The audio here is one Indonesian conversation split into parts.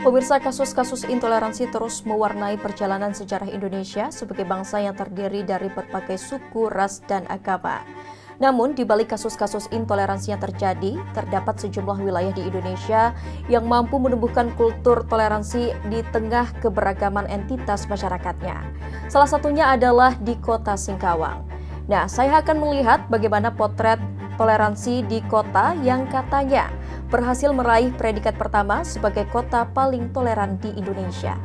Pemirsa, kasus-kasus intoleransi terus mewarnai perjalanan sejarah Indonesia sebagai bangsa yang terdiri dari berbagai suku, ras, dan agama. Namun, di balik kasus-kasus intoleransi yang terjadi, terdapat sejumlah wilayah di Indonesia yang mampu menumbuhkan kultur toleransi di tengah keberagaman entitas masyarakatnya. Salah satunya adalah di Kota Singkawang. Nah, saya akan melihat bagaimana potret toleransi di kota yang katanya berhasil meraih predikat pertama sebagai kota paling toleran di Indonesia.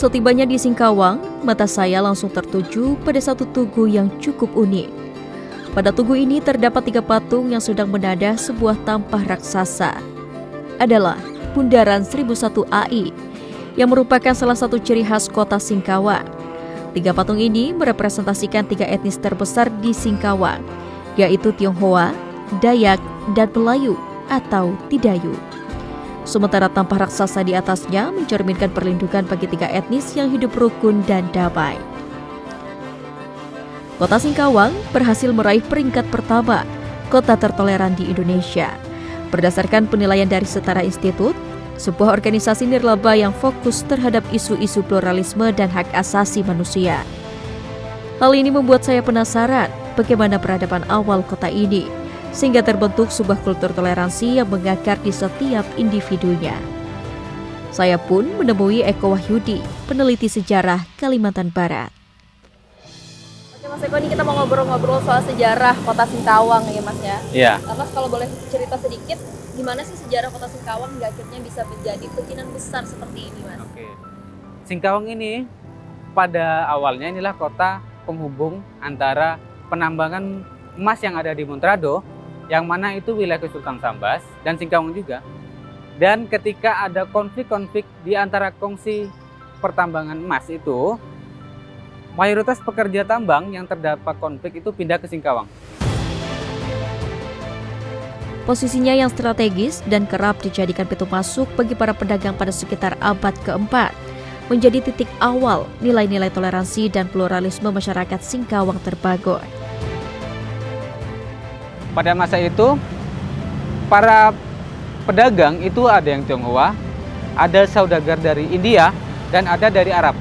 Setibanya di Singkawang, mata saya langsung tertuju pada satu tugu yang cukup unik. Pada tugu ini terdapat 3 patung yang sedang menadah sebuah tampah raksasa. Adalah Bundaran 1001 AI, yang merupakan salah satu ciri khas kota Singkawang. 3 patung ini merepresentasikan 3 etnis terbesar di Singkawang, yaitu Tionghoa, Dayak, dan Melayu atau Tidayu. Sementara tampah raksasa di atasnya mencerminkan perlindungan bagi 3 etnis yang hidup rukun dan damai. Kota Singkawang berhasil meraih peringkat pertama kota tertoleran di Indonesia. Berdasarkan penilaian dari Setara Institut, sebuah organisasi nirlaba yang fokus terhadap isu-isu pluralisme dan hak asasi manusia. Hal ini membuat saya penasaran bagaimana peradaban awal kota ini, sehingga terbentuk sebuah kultur toleransi yang mengakar di setiap individunya. Saya pun menemui Eko Wahyudi, peneliti sejarah Kalimantan Barat. Oke Mas Eko, ini kita mau ngobrol-ngobrol soal sejarah kota Singkawang ya Mas ya. Iya. Mas kalau boleh cerita sedikit, gimana sih sejarah kota Singkawang hingga akhirnya bisa menjadi pecinan besar seperti ini Mas? Oke. Singkawang ini pada awalnya inilah kota penghubung antara penambangan emas yang ada di Montrado, yang mana itu wilayah Sultan Sambas dan Singkawang juga. Dan ketika ada konflik-konflik di antara kongsi pertambangan emas itu, mayoritas pekerja tambang yang terdapat konflik itu pindah ke Singkawang. Posisinya yang strategis dan kerap dijadikan pintu masuk bagi para pedagang pada sekitar abad keempat, menjadi titik awal nilai-nilai toleransi dan pluralisme masyarakat Singkawang terbangun. Pada masa itu, para pedagang itu ada yang Tionghoa, ada saudagar dari India, dan ada dari Arab.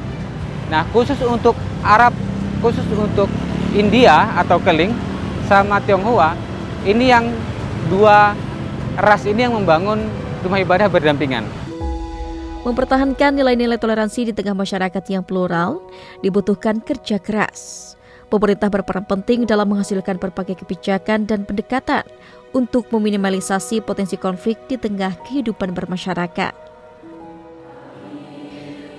Nah, khusus untuk Arab, khusus untuk India atau Keling, sama Tionghoa, ini yang 2 ras ini yang membangun rumah ibadah berdampingan. Mempertahankan nilai-nilai toleransi di tengah masyarakat yang plural dibutuhkan kerja keras. Pemerintah berperan penting dalam menghasilkan berbagai kebijakan dan pendekatan untuk meminimalisasi potensi konflik di tengah kehidupan bermasyarakat.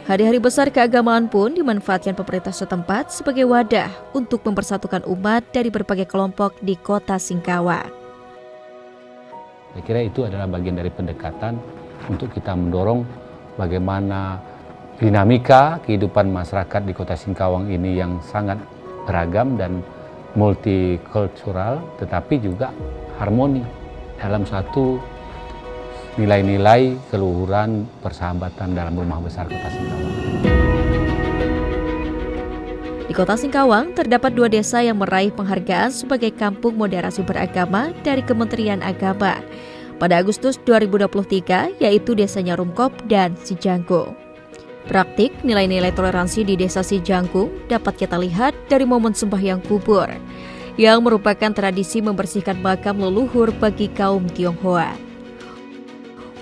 Hari-hari besar keagamaan pun dimanfaatkan pemerintah setempat sebagai wadah untuk mempersatukan umat dari berbagai kelompok di kota Singkawang. Saya kira itu adalah bagian dari pendekatan untuk kita mendorong bagaimana dinamika kehidupan masyarakat di kota Singkawang ini yang sangat beragam dan multikultural, tetapi juga harmoni dalam satu nilai-nilai keluhuran persahabatan dalam rumah besar kota Singkawang. Di kota Singkawang terdapat 2 desa yang meraih penghargaan sebagai kampung moderasi beragama dari Kementerian Agama pada Agustus 2023, yaitu Desa Nyarumkop dan Sijangkung. Praktik nilai-nilai toleransi di Desa Sijangkung dapat kita lihat dari momen sembahyang kubur, yang merupakan tradisi membersihkan makam leluhur bagi kaum Tionghoa.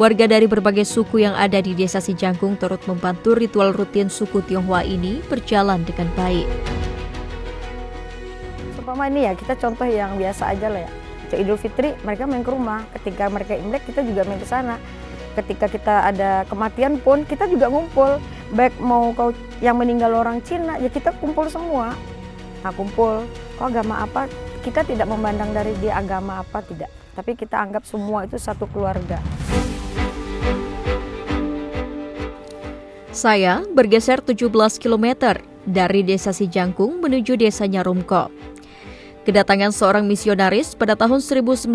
Warga dari berbagai suku yang ada di Desa Sijangkung turut membantu ritual rutin suku Tionghoa ini berjalan dengan baik. Seumpama ini ya, kita contoh yang biasa aja lah ya. Idul Fitri mereka main ke rumah, ketika mereka Imlek kita juga main ke sana. Ketika kita ada kematian pun kita juga ngumpul. Baik mau kau yang meninggal orang Cina, ya kita kumpul semua. Nah kumpul, kau agama apa, kita tidak memandang dari dia agama apa, tidak. Tapi kita anggap semua itu satu keluarga. Saya bergeser 17 km dari Desa Sijangkung menuju Desa Nyarumkop. Kedatangan seorang misionaris pada tahun 1916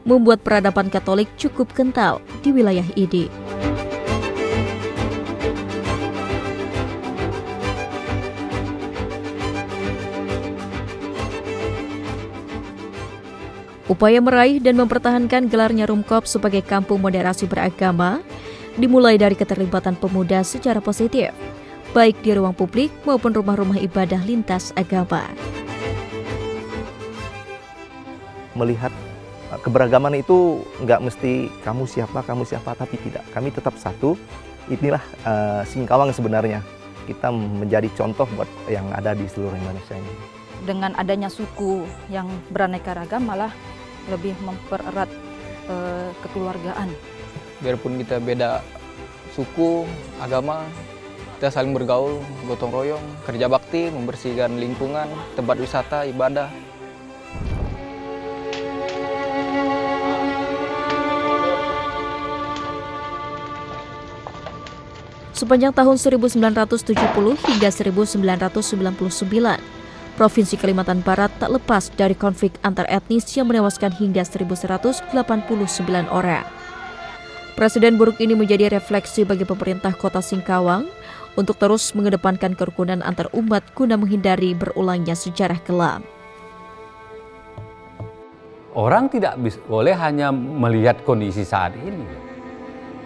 membuat peradaban Katolik cukup kental di wilayah ini. Upaya meraih dan mempertahankan gelar Nyarumkop sebagai kampung moderasi beragama dimulai dari keterlibatan pemuda secara positif, baik di ruang publik maupun rumah-rumah ibadah lintas agama. Melihat keberagaman itu nggak mesti kamu siapa, tapi tidak. Kami tetap satu. Inilah Singkawang sebenarnya. Kita menjadi contoh buat yang ada di seluruh Indonesia ini. Dengan adanya suku yang beraneka ragam malah lebih mempererat kekeluargaan. Biarpun kita beda suku, agama, kita saling bergaul, gotong royong, kerja bakti, membersihkan lingkungan, tempat wisata, ibadah. Sepanjang tahun 1970 hingga 1999, Provinsi Kalimantan Barat tak lepas dari konflik antar etnis yang menewaskan hingga 1.189 orang. Presiden buruk ini menjadi refleksi bagi pemerintah Kota Singkawang untuk terus mengedepankan kerukunan antar umat guna menghindari berulangnya sejarah kelam. Orang tidak boleh hanya melihat kondisi saat ini.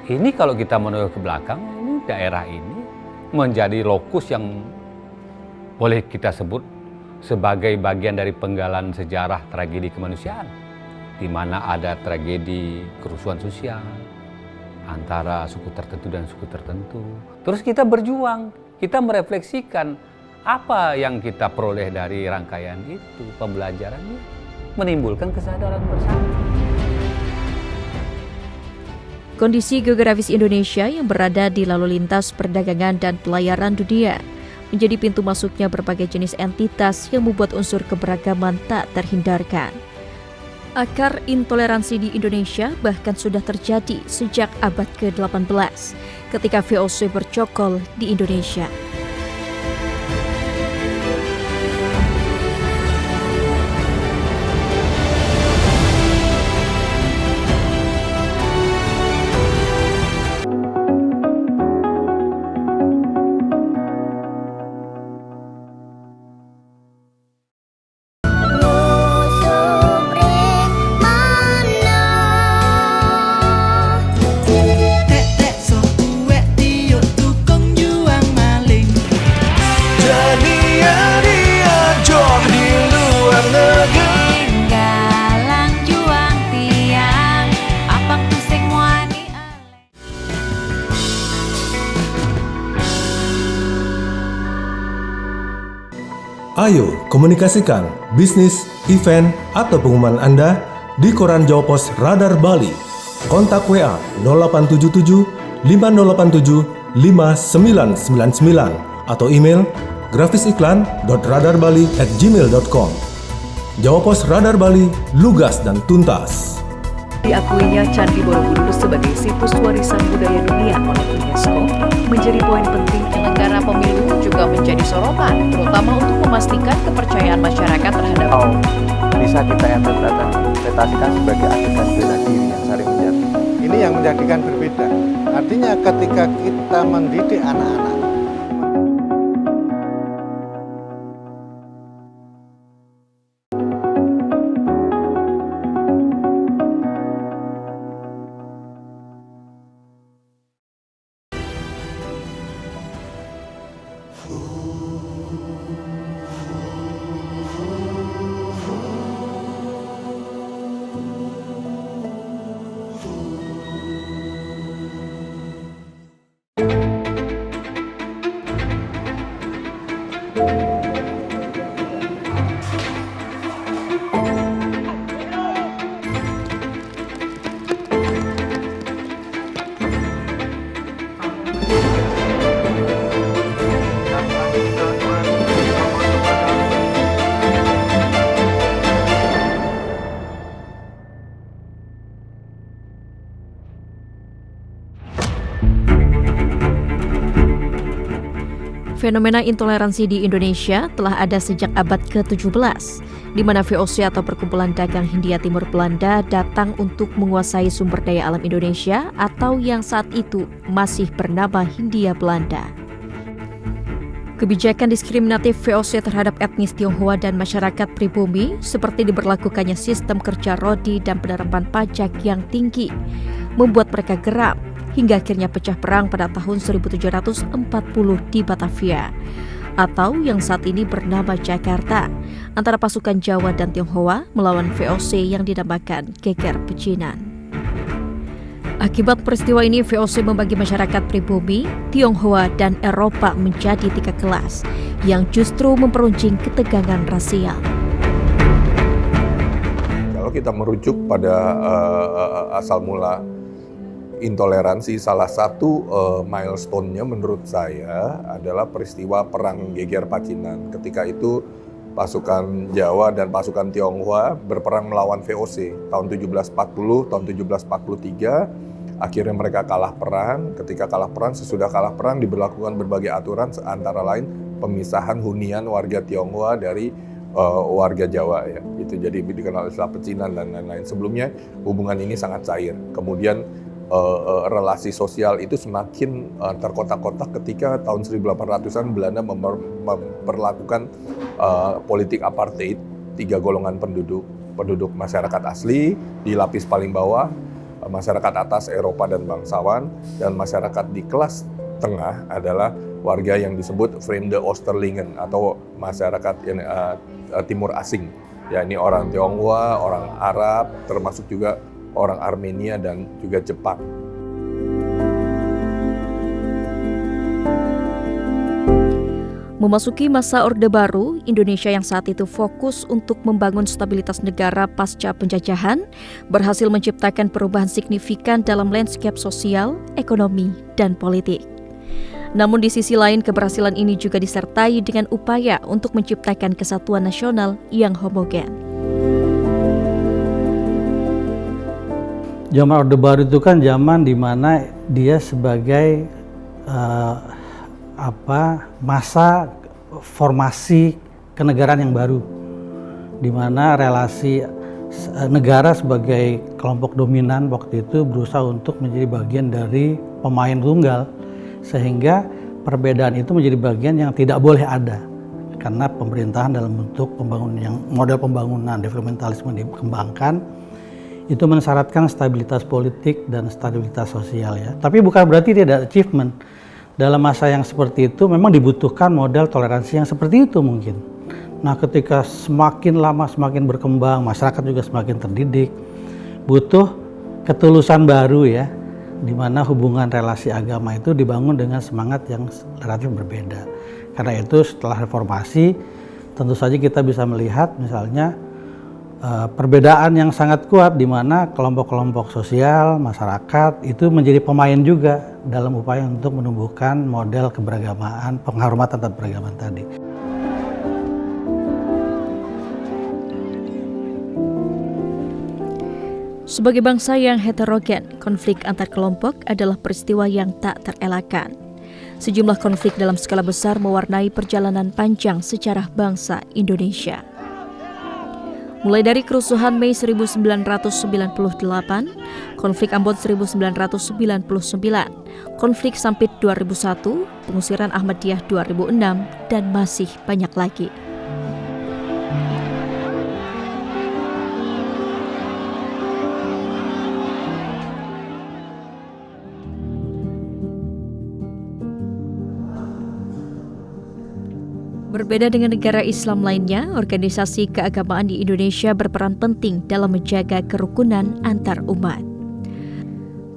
Ini kalau kita menoleh ke belakang, ini daerah ini menjadi lokus yang boleh kita sebut sebagai bagian dari penggalan sejarah tragedi kemanusiaan, di mana ada tragedi kerusuhan sosial antara suku tertentu dan suku tertentu. Terus kita berjuang, kita merefleksikan apa yang kita peroleh dari rangkaian itu, pembelajarannya, menimbulkan kesadaran bersama. Kondisi geografis Indonesia yang berada di lalu lintas perdagangan dan pelayaran dunia menjadi pintu masuknya berbagai jenis entitas yang membuat unsur keberagaman tak terhindarkan. Akar intoleransi di Indonesia bahkan sudah terjadi sejak abad ke-18 ketika VOC bercokol di Indonesia. Ayo komunikasikan bisnis, event, atau pengumuman Anda di Koran Jawa Pos Radar Bali. Kontak WA 0877 5087 5999 atau email grafisiklan.radarbali@gmail.com. Jawa Pos Radar Bali, lugas dan tuntas. Diakuinya Candi Borobudur sebagai situs warisan budaya dunia oleh UNESCO menjadi poin penting. Penyelenggara pemilu juga menjadi sorotan, terutama untuk memastikan kepercayaan masyarakat terhadap bisa kita interpretasikan sebagai adegan bela diri yang saling menjadi. Ini yang menjadikan berbeda. Artinya ketika kita mendidik anak-anak, Fenomena intoleransi di Indonesia telah ada sejak abad ke-17, di mana VOC atau Perkumpulan Dagang Hindia Timur Belanda datang untuk menguasai sumber daya alam Indonesia atau yang saat itu masih bernama Hindia Belanda. Kebijakan diskriminatif VOC terhadap etnis Tionghoa dan masyarakat pribumi seperti diberlakukannya sistem kerja rodi dan penerapan pajak yang tinggi, membuat mereka geram hingga akhirnya pecah perang pada tahun 1740 di Batavia, atau yang saat ini bernama Jakarta, antara pasukan Jawa dan Tionghoa melawan VOC yang dinamakan Geger Pecinan. Akibat peristiwa ini, VOC membagi masyarakat pribumi, Tionghoa, dan Eropa menjadi 3 kelas yang justru memperuncing ketegangan rasial. Kalau kita merujuk pada asal mula intoleransi, salah satu milestone-nya menurut saya adalah peristiwa Perang Geger Pecinan. Ketika itu pasukan Jawa dan pasukan Tionghoa berperang melawan VOC tahun 1740, tahun 1743. Akhirnya mereka kalah perang. Ketika kalah perang, sesudah kalah perang diberlakukan berbagai aturan, antara lain pemisahan hunian warga Tionghoa dari warga Jawa, ya. Itu jadi dikenal istilah pecinan dan lain-lain. Sebelumnya hubungan ini sangat cair. Kemudian relasi sosial itu semakin terkotak-kotak ketika tahun 1800-an Belanda memperlakukan politik apartheid, 3 golongan penduduk masyarakat asli di lapis paling bawah, masyarakat atas Eropa dan bangsawan, dan masyarakat di kelas tengah adalah warga yang disebut Vreemde Oosterlingen atau masyarakat timur asing. Ya, ini orang Tionghoa, orang Arab, termasuk juga orang Armenia dan juga Jepang. Memasuki masa Orde Baru, Indonesia yang saat itu fokus untuk membangun stabilitas negara pasca penjajahan, berhasil menciptakan perubahan signifikan dalam landscape sosial, ekonomi, dan politik. Namun di sisi lain, keberhasilan ini juga disertai dengan upaya untuk menciptakan kesatuan nasional yang homogen. Zaman Orde Baru itu kan zaman di mana dia sebagai masa formasi kenegaraan yang baru, di mana relasi negara sebagai kelompok dominan waktu itu berusaha untuk menjadi bagian dari pemain tunggal, sehingga perbedaan itu menjadi bagian yang tidak boleh ada, karena pemerintahan dalam bentuk pembangunan yang model pembangunan developmentalisme dikembangkan. Itu mensyaratkan stabilitas politik dan stabilitas sosial, ya. Tapi bukan berarti tidak achievement. Dalam masa yang seperti itu memang dibutuhkan model toleransi yang seperti itu mungkin. Nah, ketika semakin lama semakin berkembang, masyarakat juga semakin terdidik, butuh ketulusan baru, ya, di mana hubungan relasi agama itu dibangun dengan semangat yang relatif berbeda. Karena itu setelah reformasi, tentu saja kita bisa melihat misalnya perbedaan yang sangat kuat di mana kelompok-kelompok sosial, masyarakat itu menjadi pemain juga dalam upaya untuk menumbuhkan model keberagamaan, penghormatan terhadap keragaman tadi. Sebagai bangsa yang heterogen, konflik antar kelompok adalah peristiwa yang tak terelakkan. Sejumlah konflik dalam skala besar mewarnai perjalanan panjang sejarah bangsa Indonesia. Mulai dari kerusuhan Mei 1998, konflik Ambon 1999, konflik Sampit 2001, pengusiran Ahmadiyah 2006, dan masih banyak lagi. Berbeda dengan negara Islam lainnya, organisasi keagamaan di Indonesia berperan penting dalam menjaga kerukunan antar umat.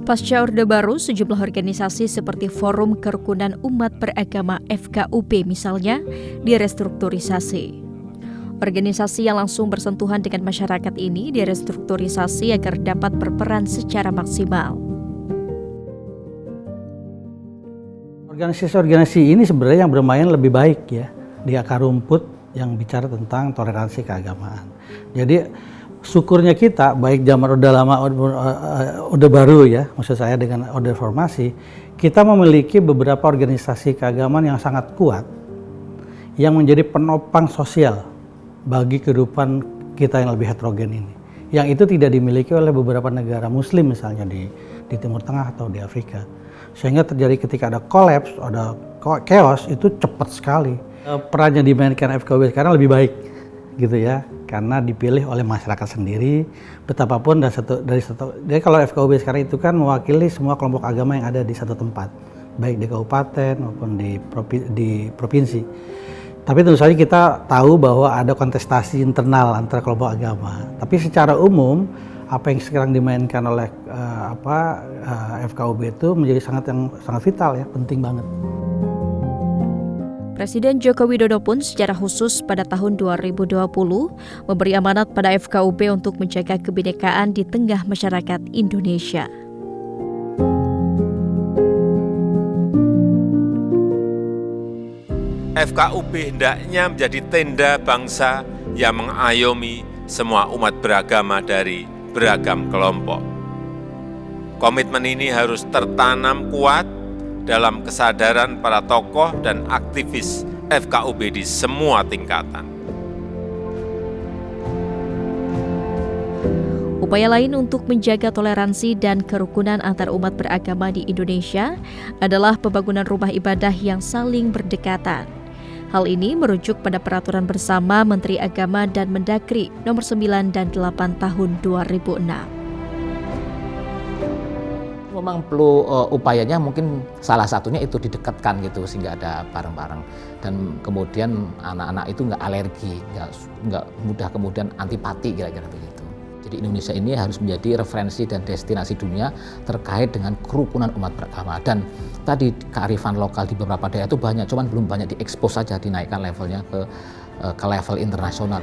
Pasca Orde Baru, sejumlah organisasi seperti Forum Kerukunan Umat Beragama FKUB misalnya direstrukturisasi. Organisasi yang langsung bersentuhan dengan masyarakat ini direstrukturisasi agar dapat berperan secara maksimal. Organisasi-organisasi ini sebenarnya yang bermain lebih baik, ya, di akar rumput yang bicara tentang toleransi keagamaan. Jadi syukurnya kita, baik zaman Orde Lama, Orde Baru, ya, maksud saya dengan Orde Reformasi, kita memiliki beberapa organisasi keagamaan yang sangat kuat yang menjadi penopang sosial bagi kehidupan kita yang lebih heterogen ini. Yang itu tidak dimiliki oleh beberapa negara muslim misalnya di Timur Tengah atau di Afrika. Sehingga terjadi ketika ada kolaps, ada chaos, itu cepat sekali. Perannya dimainkan FKUB sekarang lebih baik gitu ya, karena dipilih oleh masyarakat sendiri. Betapapun jadi kalau FKUB sekarang itu kan mewakili semua kelompok agama yang ada di satu tempat, baik di kabupaten maupun di provinsi. Tapi tentu saja kita tahu bahwa ada kontestasi internal antara kelompok agama. Tapi secara umum apa yang sekarang dimainkan oleh FKUB itu menjadi sangat vital ya, penting banget. Presiden Joko Widodo pun secara khusus pada tahun 2020 memberi amanat pada FKUB untuk menjaga kebinekaan di tengah masyarakat Indonesia. FKUB hendaknya menjadi tenda bangsa yang mengayomi semua umat beragama dari beragam kelompok. Komitmen ini harus tertanam kuat dalam kesadaran para tokoh dan aktivis FKUB di semua tingkatan. Upaya lain untuk menjaga toleransi dan kerukunan antar umat beragama di Indonesia adalah pembangunan rumah ibadah yang saling berdekatan. Hal ini merujuk pada peraturan bersama Menteri Agama dan Mendagri nomor 9 dan 8 tahun 2006. Memang perlu upayanya, mungkin salah satunya itu didekatkan gitu sehingga ada bareng-bareng, dan kemudian anak-anak itu nggak alergi, nggak mudah kemudian antipati kira-kira begitu. Jadi Indonesia ini harus menjadi referensi dan destinasi dunia terkait dengan kerukunan umat beragama. Dan tadi kearifan lokal di beberapa daerah itu banyak, cuman belum banyak diekspos saja, dinaikkan levelnya ke level internasional.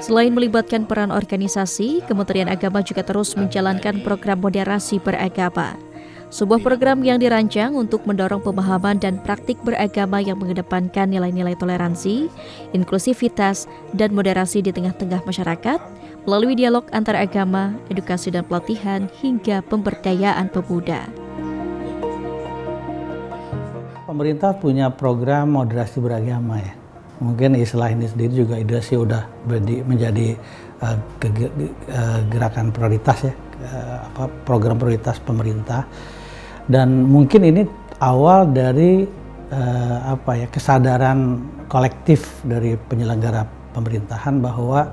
Selain melibatkan peran organisasi, Kementerian Agama juga terus menjalankan program moderasi beragama. Sebuah program yang dirancang untuk mendorong pemahaman dan praktik beragama yang mengedepankan nilai-nilai toleransi, inklusivitas, dan moderasi di tengah-tengah masyarakat melalui dialog antar agama, edukasi dan pelatihan, hingga pemberdayaan pemuda. Pemerintah punya program moderasi beragama ya. Mungkin istilah ini sendiri juga ideasi sudah menjadi gerakan prioritas ya, program prioritas pemerintah. Dan mungkin ini awal dari kesadaran kolektif dari penyelenggara pemerintahan bahwa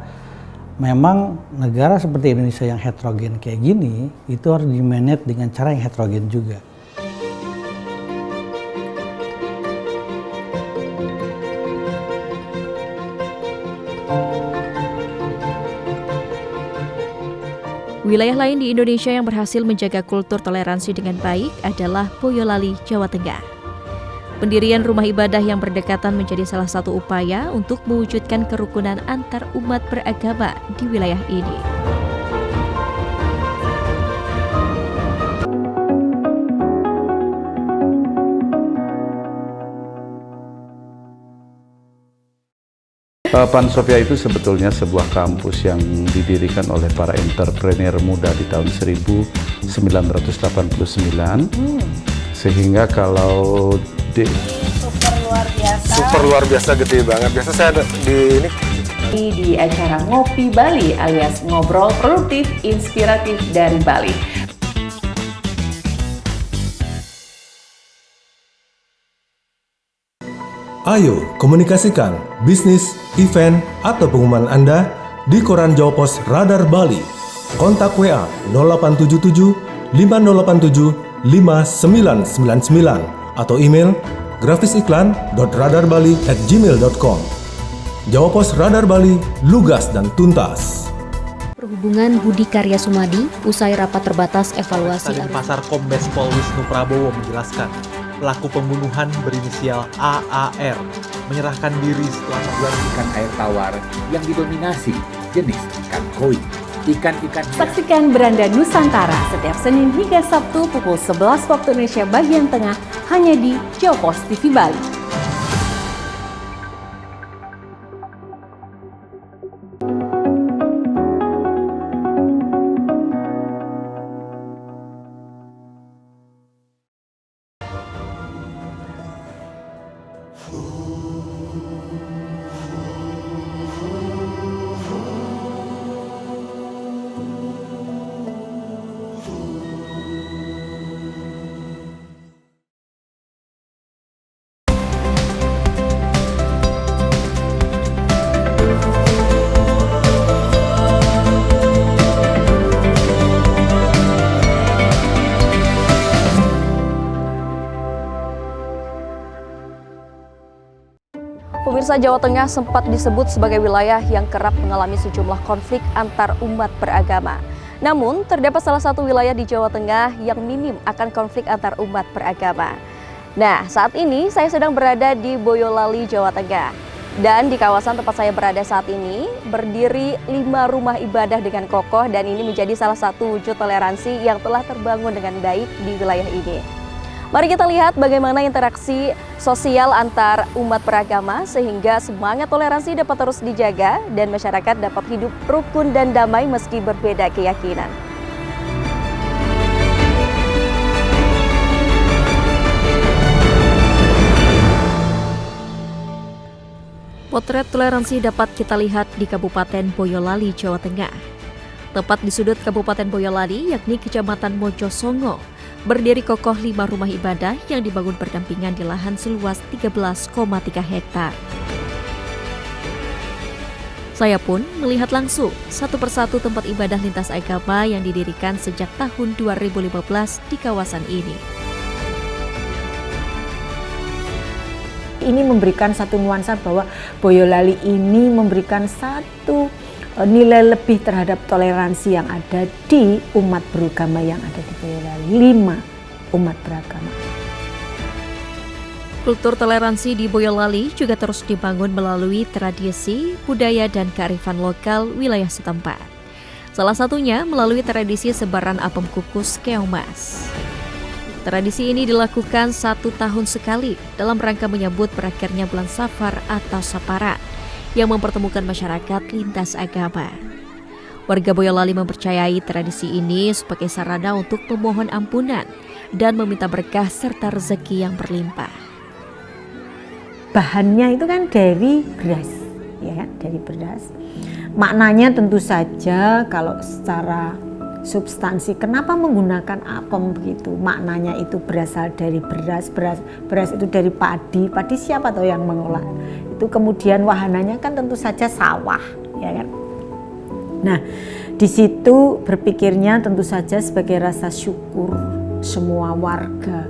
memang negara seperti Indonesia yang heterogen kayak gini itu harus di-manage dengan cara yang heterogen juga. Wilayah lain di Indonesia yang berhasil menjaga kultur toleransi dengan baik adalah Boyolali, Jawa Tengah. Pendirian rumah ibadah yang berdekatan menjadi salah satu upaya untuk mewujudkan kerukunan antar umat beragama di wilayah ini. Pan Sofia itu sebetulnya sebuah kampus yang didirikan oleh para entrepreneur muda di tahun 1989. Sehingga kalau super luar biasa gede banget. Biasa saya ada di acara Ngopi Bali alias ngobrol produktif inspiratif dari Bali. Ayo komunikasikan bisnis, event, atau pengumuman Anda di Koran Jawa Pos Radar Bali. Kontak WA 0877 5087 5999 atau email grafisiklan.radarbali@gmail.com. Jawa Pos Radar Bali, lugas dan tuntas. Perhubungan Budi Karya Sumadi usai rapat terbatas evaluasi Pasar Kombes Pol Wisnu Prabowo menjelaskan pelaku pembunuhan berinisial AAR menyerahkan diri setelah membuat ikan air tawar yang didominasi jenis ikan koi. Ikan-ikan. Saksikan Beranda Nusantara setiap Senin hingga Sabtu pukul 11 waktu Indonesia bagian tengah hanya di Jawa Pos TV Bali. Pemirsa, Jawa Tengah sempat disebut sebagai wilayah yang kerap mengalami sejumlah konflik antar umat beragama. Namun, terdapat salah satu wilayah di Jawa Tengah yang minim akan konflik antar umat beragama. Nah, saat ini saya sedang berada di Boyolali, Jawa Tengah. Dan di kawasan tempat saya berada saat ini, berdiri 5 rumah ibadah dengan kokoh dan ini menjadi salah satu wujud toleransi yang telah terbangun dengan baik di wilayah ini. Mari kita lihat bagaimana interaksi sosial antar umat beragama sehingga semangat toleransi dapat terus dijaga dan masyarakat dapat hidup rukun dan damai meski berbeda keyakinan. Potret toleransi dapat kita lihat di Kabupaten Boyolali, Jawa Tengah. Tepat di sudut Kabupaten Boyolali, yakni Kecamatan Mojosongo, berdiri kokoh 5 rumah ibadah yang dibangun berdampingan di lahan seluas 13,3 hektar. Saya pun melihat langsung satu persatu tempat ibadah lintas agama yang didirikan sejak tahun 2015 di kawasan ini. Ini memberikan satu nuansa bahwa Boyolali ini memberikan satu nilai lebih terhadap toleransi yang ada di umat beragama yang ada di Boyolali. 5 umat beragama. Kultur toleransi di Boyolali juga terus dibangun melalui tradisi, budaya, dan kearifan lokal wilayah setempat. Salah satunya melalui tradisi sebaran apem kukus keongmas. Tradisi ini dilakukan 1 tahun sekali dalam rangka menyambut berakhirnya bulan Safar atau Saparan yang mempertemukan masyarakat lintas agama. Warga Boyolali mempercayai tradisi ini sebagai sarana untuk memohon ampunan dan meminta berkah serta rezeki yang berlimpah. Bahannya itu kan dari beras, ya, dari beras. Maknanya tentu saja kalau secara substansi kenapa menggunakan apem begitu, maknanya itu berasal dari beras itu dari padi siapa tahu yang mengolah itu, kemudian wahananya kan tentu saja sawah, ya kan. Nah, di situ berpikirnya tentu saja sebagai rasa syukur semua warga,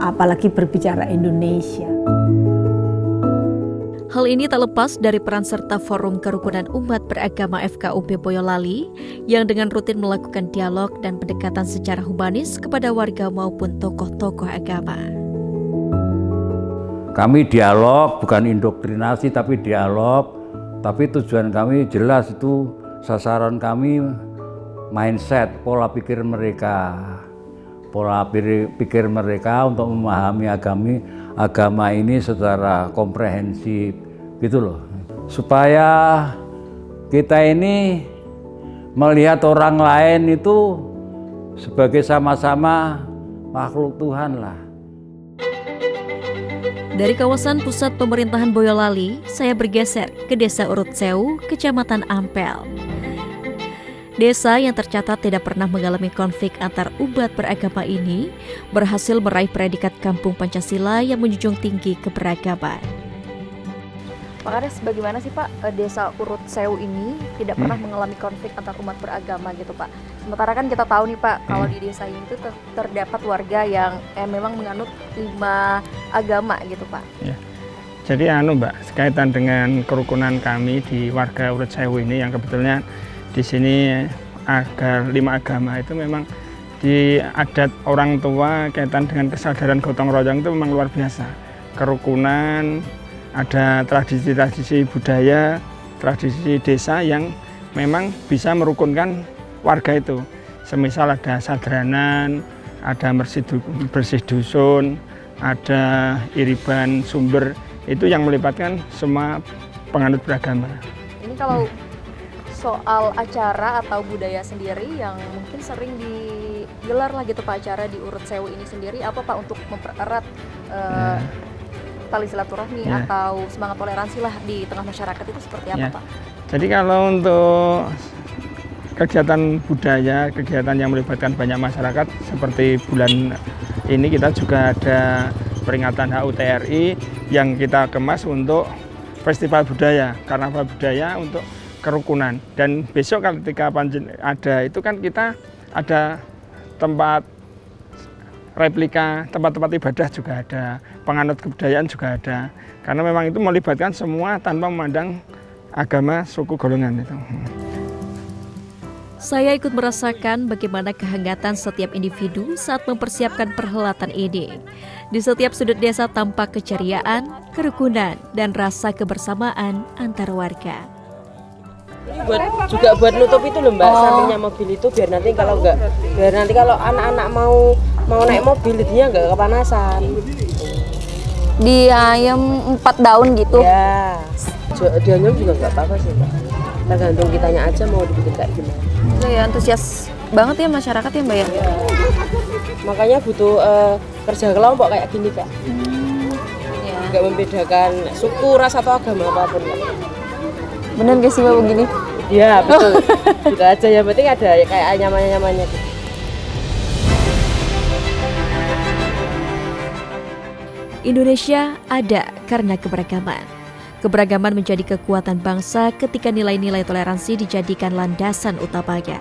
apalagi berbicara Indonesia. Hal ini tak lepas dari peran serta Forum Kerukunan Umat Beragama FKUB Boyolali yang dengan rutin melakukan dialog dan pendekatan secara humanis kepada warga maupun tokoh-tokoh agama. Kami dialog, bukan indoktrinasi tapi dialog, tapi tujuan kami jelas, itu sasaran kami mindset, pola pikir mereka. Pola pikir mereka untuk memahami agama ini secara komprehensif, gitu loh. Supaya kita ini melihat orang lain itu sebagai sama-sama makhluk Tuhan lah. Dari kawasan pusat pemerintahan Boyolali, saya bergeser ke Desa Urut Sewu, Kecamatan Ampel. Desa yang tercatat tidak pernah mengalami konflik antar umat beragama ini berhasil meraih predikat Kampung Pancasila yang menjunjung tinggi keberagaman. Pak Kades, bagaimana sih Pak Desa Urut Sewu ini tidak pernah mengalami konflik antar umat beragama gitu Pak? Sementara kan kita tahu nih Pak, kalau di desa ini tuh terdapat warga yang memang menganut 5 agama gitu Pak. Ya. Jadi Mbak, sekaitan dengan kerukunan kami di warga Urut Sewu ini yang kebetulan di sini agar 5 agama itu memang di adat orang tua kaitan dengan kesadaran gotong royong itu memang luar biasa. Kerukunan, ada tradisi-tradisi budaya, tradisi desa yang memang bisa merukunkan warga itu. Semisal ada sadranan, ada bersih dusun, ada iriban sumber, itu yang melibatkan semua penganut beragama. Ini kalau soal acara atau budaya sendiri yang mungkin sering digelar lah gitu Pak, acara di Urut Sewu ini sendiri apa Pak untuk mempererat tali silaturahmi atau semangat toleransi lah di tengah masyarakat itu seperti apa Pak? Jadi kalau untuk kegiatan budaya, kegiatan yang melibatkan banyak masyarakat seperti bulan ini kita juga ada peringatan HUT RI yang kita kemas untuk festival budaya, karnaval budaya untuk kerukunan. Dan besok ketika ada itu kan kita ada tempat replika tempat-tempat ibadah juga ada, penganut kebudayaan juga ada. Karena memang itu melibatkan semua tanpa memandang agama, suku, golongan itu. Saya ikut merasakan bagaimana kehangatan setiap individu saat mempersiapkan perhelatan ini. Di setiap sudut desa tampak keceriaan, kerukunan, dan rasa kebersamaan antar warga. Juga buat nutup itu loh Mbak, sampingnya mobil itu biar nanti kalau anak-anak mau naik mobil jadinya nggak kepanasan. Di ayam 4 daun gitu. Ya, di ayam juga nggak apa-apa sih Mbak. Tergantung kitanya aja mau dibikin kayak gimana. Ya antusias banget ya masyarakat ya Mbak ya. Makanya butuh kerja kelompok kayak gini Kak. Nggak membedakan suku, ras atau agama apapun Kak. Bener gak sih Mbak begini? Iya betul. Gitu aja, yang penting ada kayak nyamannya gitu. Indonesia ada karena keberagaman. Keberagaman menjadi kekuatan bangsa ketika nilai-nilai toleransi dijadikan landasan utamanya.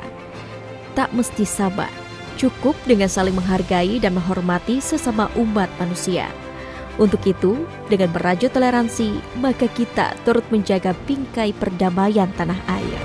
Tak mesti sama, cukup dengan saling menghargai dan menghormati sesama umat manusia. Untuk itu, dengan merajut toleransi, maka kita turut menjaga bingkai perdamaian tanah air.